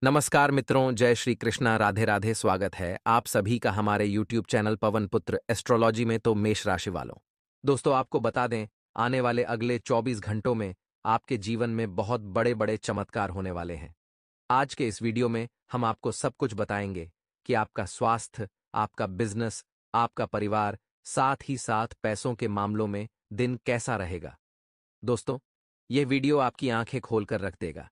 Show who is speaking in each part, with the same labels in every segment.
Speaker 1: नमस्कार मित्रों, जय श्री कृष्णा, राधे राधे। स्वागत है आप सभी का हमारे यूट्यूब चैनल पवन पुत्र एस्ट्रोलॉजी में। तो मेष राशि वालों, दोस्तों आपको बता दें, आने वाले अगले 24 घंटों में आपके जीवन में बहुत बड़े बड़े चमत्कार होने वाले हैं। आज के इस वीडियो में हम आपको सब कुछ बताएंगे कि आपका स्वास्थ्य, आपका बिजनेस, आपका परिवार, साथ ही साथ पैसों के मामलों में दिन कैसा रहेगा। दोस्तों, यह वीडियो आपकी आंखें खोलकर रख देगा।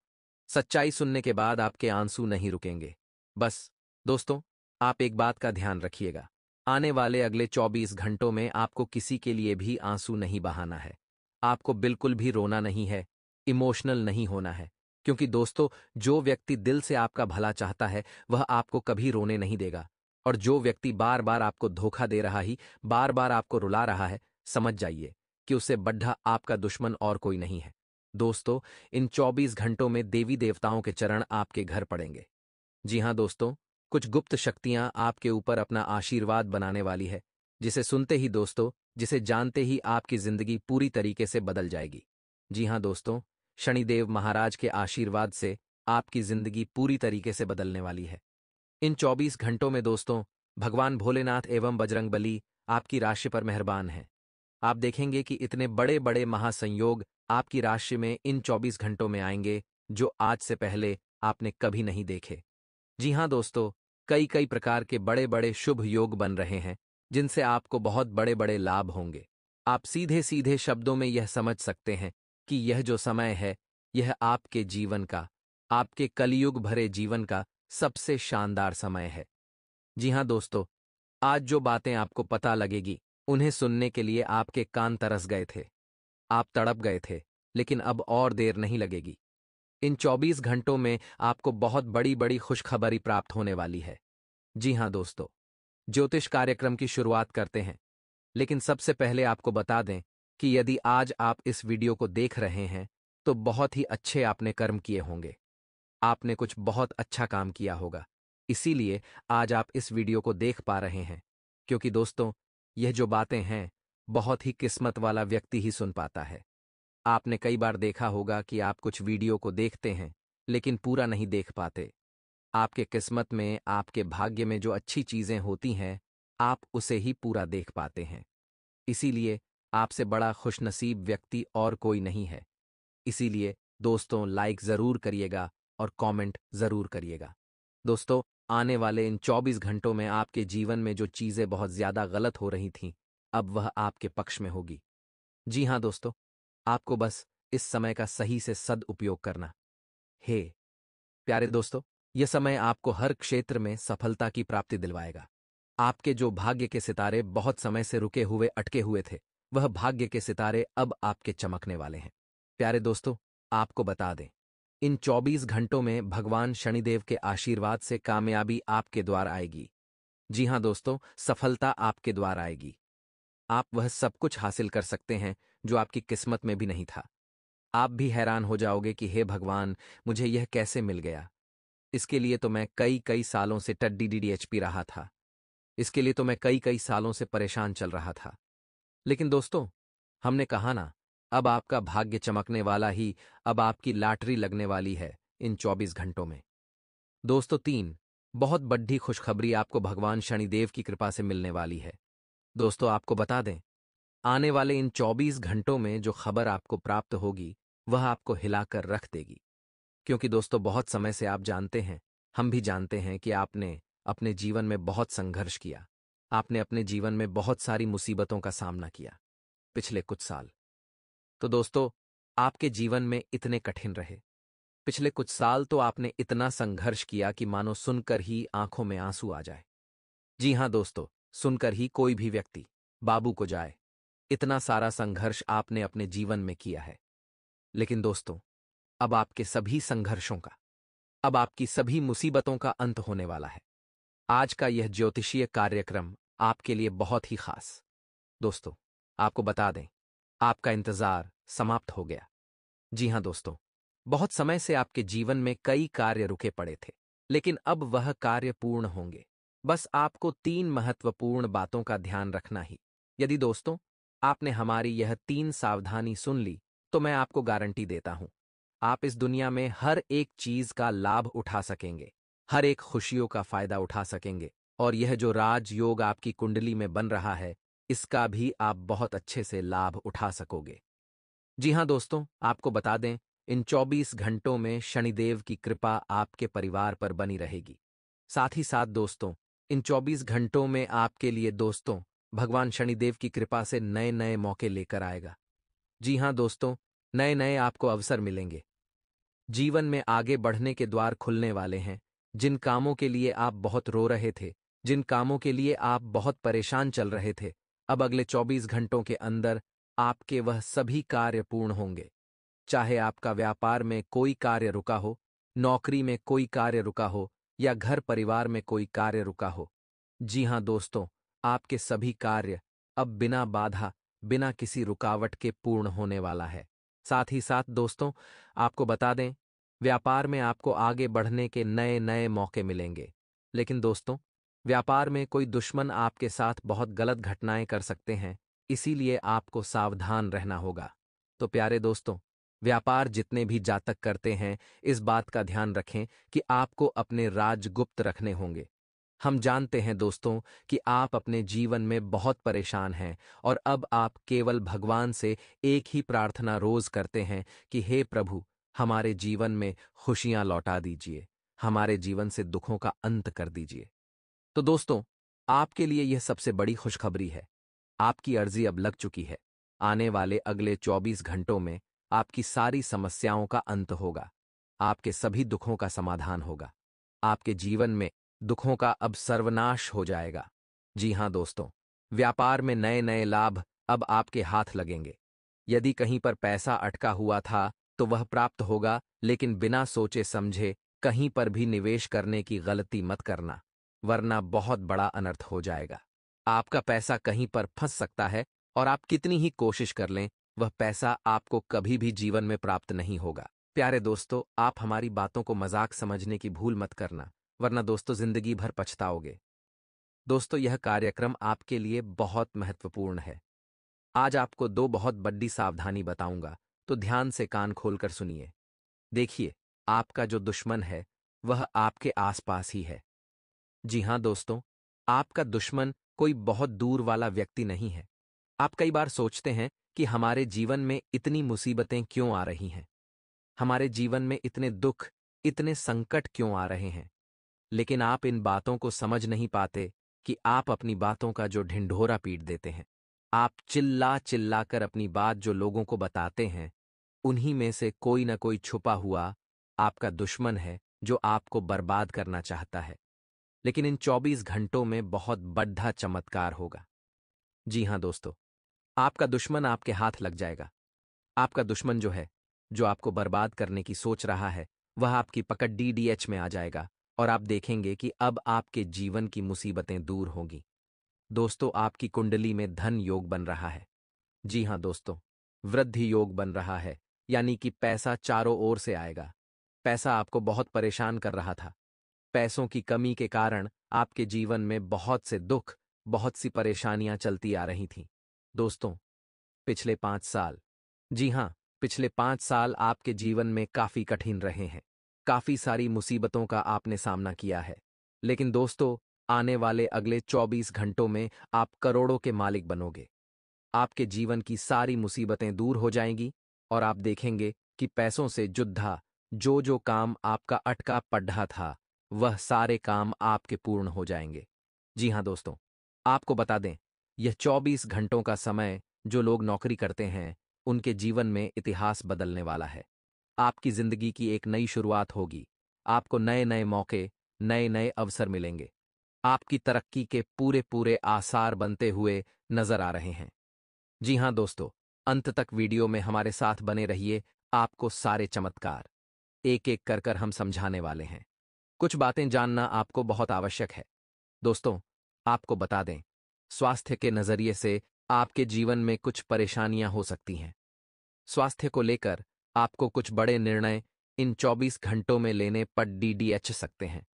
Speaker 1: सच्चाई सुनने के बाद आपके आंसू नहीं रुकेंगे। बस दोस्तों, आप एक बात का ध्यान रखिएगा, आने वाले अगले 24 घंटों में आपको किसी के लिए भी आंसू नहीं बहाना है। आपको बिल्कुल भी रोना नहीं है, इमोशनल नहीं होना है। क्योंकि दोस्तों, जो व्यक्ति दिल से आपका भला चाहता है वह आपको कभी रोने नहीं देगा। और जो व्यक्ति बार बार आपको धोखा दे रहा ही बार बार आपको रुला रहा है, समझ जाइए कि उससे बढ़ा आपका दुश्मन और कोई नहीं है। दोस्तों, इन 24 घंटों में देवी देवताओं के चरण आपके घर पड़ेंगे। जी हां दोस्तों, कुछ गुप्त शक्तियां आपके ऊपर अपना आशीर्वाद बनाने वाली है, जिसे सुनते ही दोस्तों, जिसे जानते ही आपकी जिंदगी पूरी तरीके से बदल जाएगी। जी हां दोस्तों, शनिदेव महाराज के आशीर्वाद से आपकी जिंदगी पूरी तरीके से बदलने वाली है। इन 24 घंटों में दोस्तों, भगवान भोलेनाथ एवं बजरंगबली आपकी राशि पर मेहरबान हैं। आप देखेंगे कि इतने बड़े बड़े महासंयोग आपकी राशि में इन 24 घंटों में आएंगे, जो आज से पहले आपने कभी नहीं देखे। जी हां दोस्तों, कई कई प्रकार के बड़े बड़े शुभ योग बन रहे हैं, जिनसे आपको बहुत बड़े बड़े लाभ होंगे। आप सीधे सीधे शब्दों में यह समझ सकते हैं कि यह जो समय है, यह आपके जीवन का, आपके कलयुग भरे जीवन का सबसे शानदार समय है। जी हां दोस्तों, आज जो बातें आपको पता लगेगी, उन्हें सुनने के लिए आपके कान तरस गए थे, आप तड़प गए थे, लेकिन अब और देर नहीं लगेगी। इन 24 घंटों में आपको बहुत बड़ी बड़ी खुशखबरी प्राप्त होने वाली है। जी हां दोस्तों, ज्योतिष कार्यक्रम की शुरुआत करते हैं। लेकिन सबसे पहले आपको बता दें कि यदि आज आप इस वीडियो को देख रहे हैं, तो बहुत ही अच्छे आपने कर्म किए होंगे। आपने कुछ बहुत अच्छा काम किया होगा, इसीलिए आज आप इस वीडियो को देख पा रहे हैं। क्योंकि दोस्तों, यह जो बातें हैं, बहुत ही किस्मत वाला व्यक्ति ही सुन पाता है। आपने कई बार देखा होगा कि आप कुछ वीडियो को देखते हैं, लेकिन पूरा नहीं देख पाते। आपके किस्मत में, आपके भाग्य में जो अच्छी चीजें होती हैं, आप उसे ही पूरा देख पाते हैं। इसीलिए आपसे बड़ा खुशनसीब व्यक्ति और कोई नहीं है। इसीलिए दोस्तों, लाइक जरूर करिएगा और कमेंट जरूर करिएगा। दोस्तों, आने वाले इन 24 घंटों में आपके जीवन में जो चीजें बहुत ज्यादा गलत हो रही थीं, अब वह आपके पक्ष में होगी। जी हां दोस्तों, आपको बस इस समय का सही से सदुपयोग करना। हे प्यारे दोस्तों, यह समय आपको हर क्षेत्र में सफलता की प्राप्ति दिलवाएगा। आपके जो भाग्य के सितारे बहुत समय से रुके हुए अटके हुए थे, वह भाग्य के सितारे अब आपके चमकने वाले हैं। प्यारे दोस्तों, आपको बता दें, इन 24 घंटों में भगवान शनिदेव के आशीर्वाद से कामयाबी आपके द्वार आएगी। जी हां दोस्तों, सफलता आपके द्वार आएगी। आप वह सब कुछ हासिल कर सकते हैं जो आपकी किस्मत में भी नहीं था। आप भी हैरान हो जाओगे कि हे भगवान, मुझे यह कैसे मिल गया। इसके लिए तो मैं कई कई सालों से टड्डी डीडीएचपी रहा था। इसके लिए तो मैं कई कई सालों से परेशान चल रहा था। लेकिन दोस्तों, हमने कहा ना, अब आपका भाग्य चमकने वाला ही, अब आपकी लॉटरी लगने वाली है इन 24 घंटों में। दोस्तों, तीन बहुत बड़ी खुशखबरी आपको भगवान शनिदेव की कृपा से मिलने वाली है। दोस्तों, आपको बता दें, आने वाले इन 24 घंटों में जो खबर आपको प्राप्त होगी, वह आपको हिलाकर रख देगी। क्योंकि दोस्तों, बहुत समय से आप जानते हैं, हम भी जानते हैं कि आपने अपने जीवन में बहुत संघर्ष किया। आपने अपने जीवन में बहुत सारी मुसीबतों का सामना किया पिछले कुछ साल। तो दोस्तों, आपके जीवन में इतने कठिन रहे। पिछले कुछ साल तो आपने इतना संघर्ष किया कि मानो सुनकर ही आंखों में आंसू आ जाए। जी हां दोस्तों, सुनकर ही कोई भी व्यक्ति बाबू को जाए। इतना सारा संघर्ष आपने अपने जीवन में किया है। लेकिन दोस्तों, अब आपके सभी संघर्षों का, अब आपकी सभी मुसीबतों का अंत होने वाला है। आज का यह ज्योतिषीय कार्यक्रम आपके लिए बहुत ही खास। दोस्तों, आपको बता दें, आपका इंतजार समाप्त हो गया। जी हां दोस्तों, बहुत समय से आपके जीवन में कई कार्य रुके पड़े थे, लेकिन अब वह कार्य पूर्ण होंगे। बस आपको तीन महत्वपूर्ण बातों का ध्यान रखना ही। यदि दोस्तों, आपने हमारी यह तीन सावधानी सुन ली, तो मैं आपको गारंटी देता हूं, आप इस दुनिया में हर एक चीज का लाभ उठा सकेंगे, हर एक खुशियों का फायदा उठा सकेंगे, और यह जो राजयोग आपकी कुंडली में बन रहा है, इसका भी आप बहुत अच्छे से लाभ उठा सकोगे। जी हाँ दोस्तों, आपको बता दें, इन 24 घंटों में शनिदेव की कृपा आपके परिवार पर बनी रहेगी। साथ ही साथ दोस्तों, इन 24 घंटों में आपके लिए दोस्तों, भगवान शनिदेव की कृपा से नए नए मौके लेकर आएगा। जी हाँ दोस्तों, नए नए आपको अवसर मिलेंगे। जीवन में आगे बढ़ने के द्वार खुलने वाले हैं। जिन कामों के लिए आप बहुत रो रहे थे, जिन कामों के लिए आप बहुत परेशान चल रहे थे, अब अगले 24 घंटों के अंदर आपके वह सभी कार्य पूर्ण होंगे। चाहे आपका व्यापार में कोई कार्य रुका हो, नौकरी में कोई कार्य रुका हो, या घर परिवार में कोई कार्य रुका हो। जी हाँ दोस्तों, आपके सभी कार्य अब बिना बाधा, बिना किसी रुकावट के पूर्ण होने वाला है। साथ ही साथ दोस्तों, आपको बता दें, व्यापार में आपको आगे बढ़ने के नए नए मौके मिलेंगे। लेकिन दोस्तों, व्यापार में कोई दुश्मन आपके साथ बहुत गलत घटनाएं कर सकते हैं, इसीलिए आपको सावधान रहना होगा। तो प्यारे दोस्तों, व्यापार जितने भी जातक करते हैं, इस बात का ध्यान रखें कि आपको अपने राज गुप्त रखने होंगे। हम जानते हैं दोस्तों कि आप अपने जीवन में बहुत परेशान हैं, और अब आप केवल भगवान से एक ही प्रार्थना रोज करते हैं कि हे प्रभु, हमारे जीवन में खुशियां लौटा दीजिए, हमारे जीवन से दुखों का अंत कर दीजिए। तो दोस्तों, आपके लिए यह सबसे बड़ी खुशखबरी है। आपकी अर्जी अब लग चुकी है। आने वाले अगले 24 घंटों में आपकी सारी समस्याओं का अंत होगा। आपके सभी दुखों का समाधान होगा। आपके जीवन में दुखों का अब सर्वनाश हो जाएगा। जी हाँ दोस्तों, व्यापार में नए नए लाभ अब आपके हाथ लगेंगे। यदि कहीं पर पैसा अटका हुआ था, तो वह प्राप्त होगा, लेकिन बिना सोचे समझे कहीं पर भी निवेश करने की गलती मत करना, वरना बहुत बड़ा अनर्थ हो जाएगा। आपका पैसा कहीं पर फंस सकता है, और आप कितनी ही कोशिश कर लें, वह पैसा आपको कभी भी जीवन में प्राप्त नहीं होगा। प्यारे दोस्तों, आप हमारी बातों को मजाक समझने की भूल मत करना, वरना दोस्तों जिंदगी भर पछताओगे। दोस्तों, यह कार्यक्रम आपके लिए बहुत महत्वपूर्ण है। आज आपको दो बहुत बड़ी सावधानी बताऊंगा, तो ध्यान से कान खोलकर सुनिए। देखिए, आपका जो दुश्मन है, वह आपके आसपास ही है। जी हाँ दोस्तों, आपका दुश्मन कोई बहुत दूर वाला व्यक्ति नहीं है। आप कई बार सोचते हैं कि हमारे जीवन में इतनी मुसीबतें क्यों आ रही हैं, हमारे जीवन में इतने दुख, इतने संकट क्यों आ रहे हैं। लेकिन आप इन बातों को समझ नहीं पाते कि आप अपनी बातों का जो ढिंढोरा पीट देते हैं। आप चिल्ला चिल्ला कर अपनी बात जो लोगों को बताते हैं, उन्हीं में से कोई न कोई छुपा हुआ आपका दुश्मन है, जो आपको बर्बाद करना चाहता है। लेकिन इन 24 घंटों में बहुत बड़ा चमत्कार होगा। जी हाँ दोस्तों, आपका दुश्मन आपके हाथ लग जाएगा। आपका दुश्मन जो है, जो आपको बर्बाद करने की सोच रहा है, वह आपकी पकड़ डीडीएच में आ जाएगा, और आप देखेंगे कि अब आपके जीवन की मुसीबतें दूर होंगी। दोस्तों, आपकी कुंडली में धन योग बन रहा है। जी हाँ दोस्तों, वृद्धि योग बन रहा है, यानी कि पैसा चारों ओर से आएगा। पैसा आपको बहुत परेशान कर रहा था। पैसों की कमी के कारण आपके जीवन में बहुत से दुख, बहुत सी परेशानियां चलती आ रही थीं। दोस्तों, पिछले 5 साल, जी हाँ, पिछले 5 साल आपके जीवन में काफी कठिन रहे हैं। काफी सारी मुसीबतों का आपने सामना किया है। लेकिन दोस्तों, आने वाले अगले 24 घंटों में आप करोड़ों के मालिक बनोगे। आपके जीवन की सारी मुसीबतें दूर हो जाएंगी, और आप देखेंगे कि पैसों से जुद्धा जो जो काम आपका अटका पड़ा था, वह सारे काम आपके पूर्ण हो जाएंगे। जी हाँ दोस्तों, आपको बता दें, यह 24 घंटों का समय जो लोग नौकरी करते हैं, उनके जीवन में इतिहास बदलने वाला है। आपकी जिंदगी की एक नई शुरुआत होगी। आपको नए नए मौके, नए नए अवसर मिलेंगे। आपकी तरक्की के पूरे पूरे आसार बनते हुए नजर आ रहे हैं। जी हाँ दोस्तों, अंत तक वीडियो में हमारे साथ बने रहिए। आपको सारे चमत्कार एक एक कर कर हम समझाने वाले हैं। कुछ बातें जानना आपको बहुत आवश्यक है। दोस्तों, आपको बता दें, स्वास्थ्य के नजरिए से आपके जीवन में कुछ परेशानियां हो सकती हैं। स्वास्थ्य को लेकर आपको कुछ बड़े निर्णय इन 24 घंटों में लेने पड़ डीडीएच सकते हैं।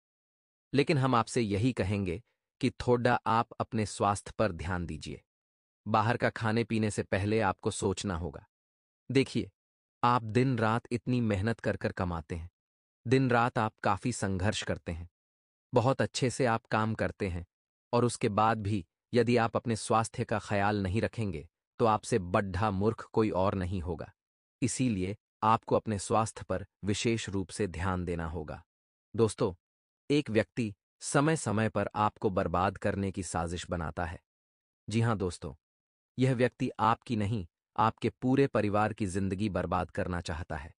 Speaker 1: लेकिन हम आपसे यही कहेंगे कि थोड़ा आप अपने स्वास्थ्य पर ध्यान दीजिए। बाहर का खाने पीने से पहले आपको सोचना होगा। देखिए, आप दिन रात इतनी मेहनत कर कर कमाते हैं। दिन रात आप काफ़ी संघर्ष करते हैं। बहुत अच्छे से आप काम करते हैं। और उसके बाद भी यदि आप अपने स्वास्थ्य का ख्याल नहीं रखेंगे तो आपसे बड्ढा मूर्ख कोई और नहीं होगा। इसीलिए आपको अपने स्वास्थ्य पर विशेष रूप से ध्यान देना होगा। दोस्तों, एक व्यक्ति समय समय पर आपको बर्बाद करने की साजिश बनाता है। जी हाँ दोस्तों, यह व्यक्ति आपकी नहीं, आपके पूरे परिवार की जिंदगी बर्बाद करना चाहता है।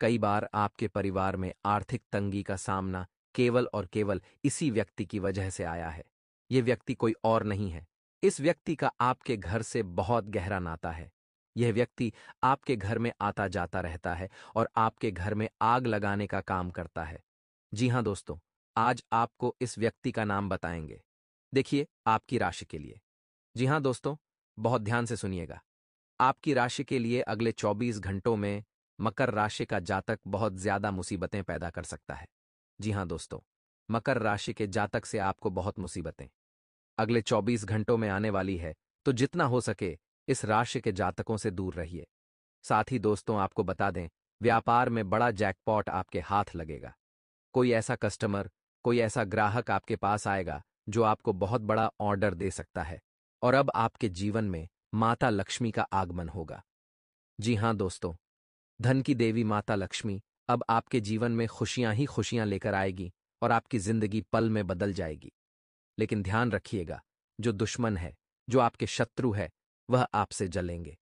Speaker 1: कई बार आपके परिवार में आर्थिक तंगी का सामना केवल और केवल इसी व्यक्ति की वजह से आया है। यह व्यक्ति कोई और नहीं है। इस व्यक्ति का आपके घर से बहुत गहरा नाता है। यह व्यक्ति आपके घर में आता जाता रहता है और आपके घर में आग लगाने का काम करता है। जी हाँ दोस्तों, आज आपको इस व्यक्ति का नाम बताएंगे। देखिए, आपकी राशि के लिए। जी हाँ दोस्तों, बहुत ध्यान से सुनिएगा। आपकी राशि के लिए अगले 24 घंटों में मकर राशि का जातक बहुत ज्यादा मुसीबतें पैदा कर सकता है। जी हाँ दोस्तों, मकर राशि के जातक से आपको बहुत मुसीबतें अगले 24 घंटों में आने वाली है, तो जितना हो सके इस राशि के जातकों से दूर रहिए। साथ ही दोस्तों, आपको बता दें, व्यापार में बड़ा जैकपॉट आपके हाथ लगेगा। कोई ऐसा कस्टमर, कोई ऐसा ग्राहक आपके पास आएगा जो आपको बहुत बड़ा ऑर्डर दे सकता है। और अब आपके जीवन में माता लक्ष्मी का आगमन होगा। जी हाँ दोस्तों, धन की देवी माता लक्ष्मी अब आपके जीवन में खुशियां ही खुशियां लेकर आएगी और आपकी जिंदगी पल में बदल जाएगी। लेकिन ध्यान रखिएगा, जो दुश्मन है, जो आपके शत्रु है, वह आपसे जलेंगे।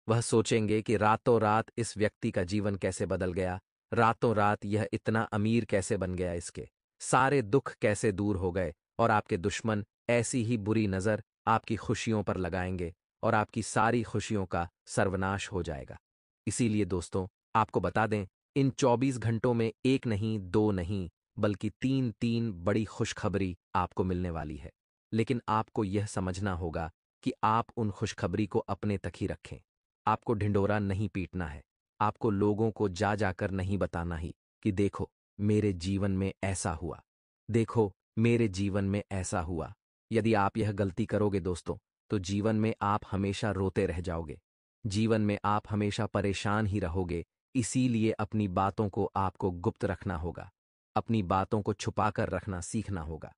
Speaker 1: वह सोचेंगे कि रातों रात इस व्यक्ति का जीवन कैसे बदल गया, रातों रात यह इतना अमीर कैसे बन गया, इसके सारे दुख कैसे दूर हो गए। और आपके दुश्मन ऐसी ही बुरी नजर आपकी खुशियों पर लगाएंगे और आपकी सारी खुशियों का सर्वनाश हो जाएगा। इसीलिए दोस्तों, आपको बता दें, इन 24 घंटों में एक नहीं, दो नहीं, बल्कि तीन तीन बड़ी खुशखबरी आपको मिलने वाली है। लेकिन आपको यह समझना होगा कि आप उन खुशखबरी को अपने तक ही रखें। आपको ढिंढोरा नहीं पीटना है। आपको लोगों को जा जाकर नहीं बताना ही कि देखो मेरे जीवन में ऐसा हुआ, देखो मेरे जीवन में ऐसा हुआ। यदि आप यह गलती करोगे दोस्तों, तो जीवन में आप हमेशा रोते रह जाओगे। जीवन में आप हमेशा परेशान ही रहोगे। इसीलिए अपनी बातों को आपको गुप्त रखना होगा। अपनी बातों को छुपाकर रखना सीखना होगा।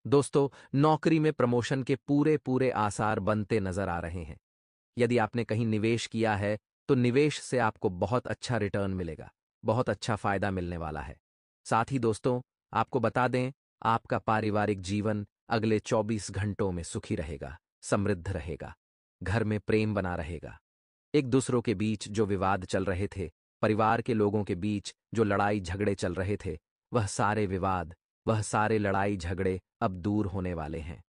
Speaker 1: दोस्तों, नौकरी में प्रमोशन के पूरे पूरे आसार बनते नजर आ रहे हैं। यदि आपने कहीं निवेश किया है तो निवेश से आपको बहुत अच्छा रिटर्न मिलेगा, बहुत अच्छा फायदा मिलने वाला है। साथ ही दोस्तों, आपको बता दें, आपका पारिवारिक जीवन अगले 24 घंटों में सुखी रहेगा, समृद्ध रहेगा। घर में प्रेम बना रहेगा। एक दूसरों के बीच जो विवाद चल रहे थे, परिवार के लोगों के बीच जो लड़ाई झगड़े चल रहे थे, वह सारे विवाद, वह सारे लड़ाई झगड़े अब दूर होने वाले हैं।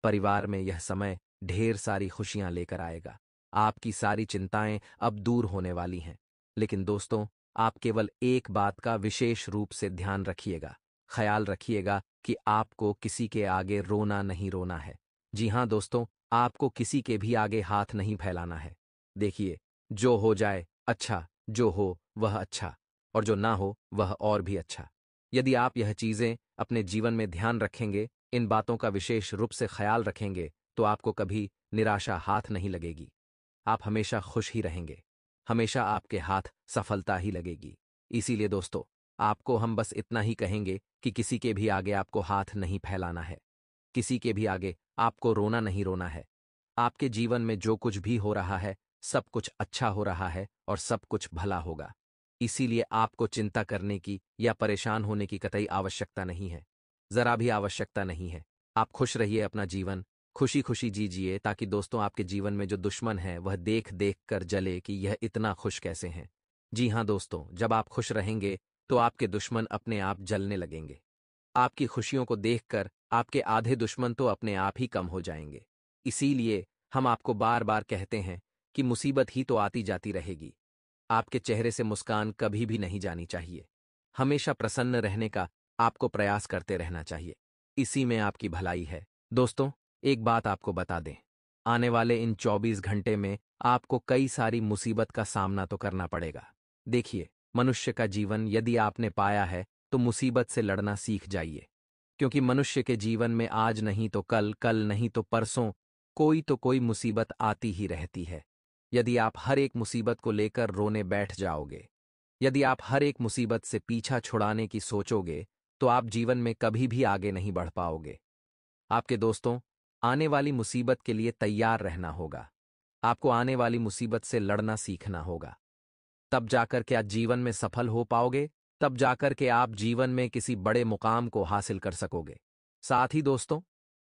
Speaker 1: परिवार में यह समय ढेर सारी खुशियां लेकर आएगा। आपकी सारी चिंताएं अब दूर होने वाली हैं। लेकिन दोस्तों, आप केवल एक बात का विशेष रूप से ध्यान रखिएगा, ख्याल रखिएगा कि आपको किसी के आगे रोना नहीं रोना है। जी हाँ दोस्तों, आपको किसी के भी आगे हाथ नहीं फैलाना है। देखिए, जो हो जाए अच्छा, जो हो वह अच्छा, और जो ना हो वह और भी अच्छा। यदि आप यह चीजें अपने जीवन में ध्यान रखेंगे, इन बातों का विशेष रूप से ख्याल रखेंगे, तो आपको कभी निराशा हाथ नहीं लगेगी। आप हमेशा खुश ही रहेंगे। हमेशा आपके हाथ सफलता ही लगेगी। इसीलिए दोस्तों, आपको हम बस इतना ही कहेंगे कि किसी के भी आगे आपको हाथ नहीं फैलाना है। किसी के भी आगे आपको रोना नहीं रोना है। आपके जीवन में जो कुछ भी हो रहा है, सब कुछ अच्छा हो रहा है और सब कुछ भला होगा। इसीलिए आपको चिंता करने की या परेशान होने की कतई आवश्यकता नहीं है। जरा भी आवश्यकता नहीं है। आप खुश रहिए, अपना जीवन खुशी खुशी जीजिए, ताकि दोस्तों आपके जीवन में जो दुश्मन है वह देख देख कर जले कि यह इतना खुश कैसे हैं। जी हाँ दोस्तों, जब आप खुश रहेंगे तो आपके दुश्मन अपने आप जलने लगेंगे। आपकी खुशियों को देखकर आपके आधे दुश्मन तो अपने आप ही कम हो जाएंगे। इसीलिए हम आपको बार बार कहते हैं कि मुसीबत ही तो आती जाती रहेगी। आपके चेहरे से मुस्कान कभी भी नहीं जानी चाहिए। हमेशा प्रसन्न रहने का आपको प्रयास करते रहना चाहिए। इसी में आपकी भलाई है। दोस्तों, एक बात आपको बता दें, आने वाले इन 24 घंटे में आपको कई सारी मुसीबत का सामना तो करना पड़ेगा। देखिए, मनुष्य का जीवन यदि आपने पाया है तो मुसीबत से लड़ना सीख जाइए। क्योंकि मनुष्य के जीवन में आज नहीं तो कल, कल नहीं तो परसों, कोई तो कोई मुसीबत आती ही रहती है। यदि आप हर एक मुसीबत को लेकर रोने बैठ जाओगे, यदि आप हर एक मुसीबत से पीछा छुड़ाने की सोचोगे, तो आप जीवन में कभी भी आगे नहीं बढ़ पाओगे। आपके दोस्तों, आने वाली मुसीबत के लिए तैयार रहना होगा। आपको आने वाली मुसीबत से लड़ना सीखना होगा। तब जाकर के आप जीवन में सफल हो पाओगे, तब जाकर के आप जीवन में किसी बड़े मुकाम को हासिल कर सकोगे। साथ ही दोस्तों,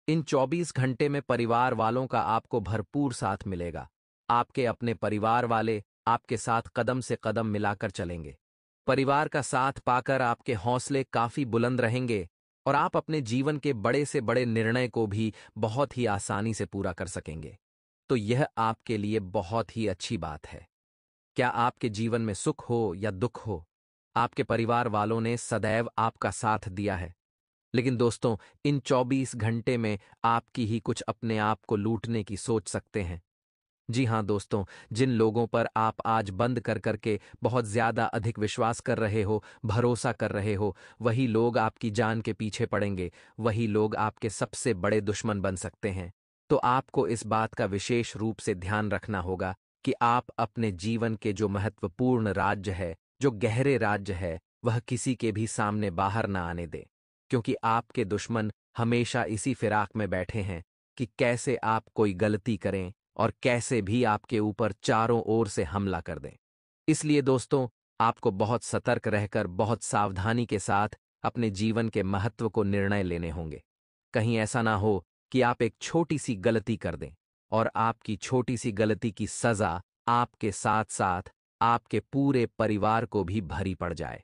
Speaker 1: इन 24 घंटे में परिवार वालों का आपको भरपूर साथ मिलेगा। आपके अपने परिवार वाले आपके साथ कदम से कदम मिलाकर चलेंगे। परिवार का साथ पाकर आपके हौसले काफी बुलंद रहेंगे और आप अपने जीवन के बड़े से बड़े निर्णय को भी बहुत ही आसानी से पूरा कर सकेंगे। तो यह आपके लिए बहुत ही अच्छी बात है। क्या आपके जीवन में सुख हो या दुख हो, आपके परिवार वालों ने सदैव आपका साथ दिया है। लेकिन दोस्तों, इन 24 घंटे में आपकी ही कुछ अपने आप को लूटने की सोच सकते हैं। जी हां दोस्तों, जिन लोगों पर आप आज बंद कर करके बहुत ज्यादा अधिक विश्वास कर रहे हो, भरोसा कर रहे हो, वही लोग आपकी जान के पीछे पड़ेंगे, वही लोग आपके सबसे बड़े दुश्मन बन सकते हैं। तो आपको इस बात का विशेष रूप से ध्यान रखना होगा कि आप अपने जीवन के जो महत्वपूर्ण राज्य है, जो गहरे राज्य है, वह किसी के भी सामने बाहर ना आने दें, क्योंकि आपके दुश्मन हमेशा इसी फिराक में बैठे हैं कि कैसे आप कोई गलती करें और कैसे भी आपके ऊपर चारों ओर से हमला कर दें। इसलिए दोस्तों, आपको बहुत सतर्क रहकर बहुत सावधानी के साथ अपने जीवन के महत्व को निर्णय लेने होंगे। कहीं ऐसा ना हो कि आप एक छोटी सी गलती कर दें और आपकी छोटी सी गलती की सजा आपके साथ साथ आपके पूरे परिवार को भी भरी पड़ जाए।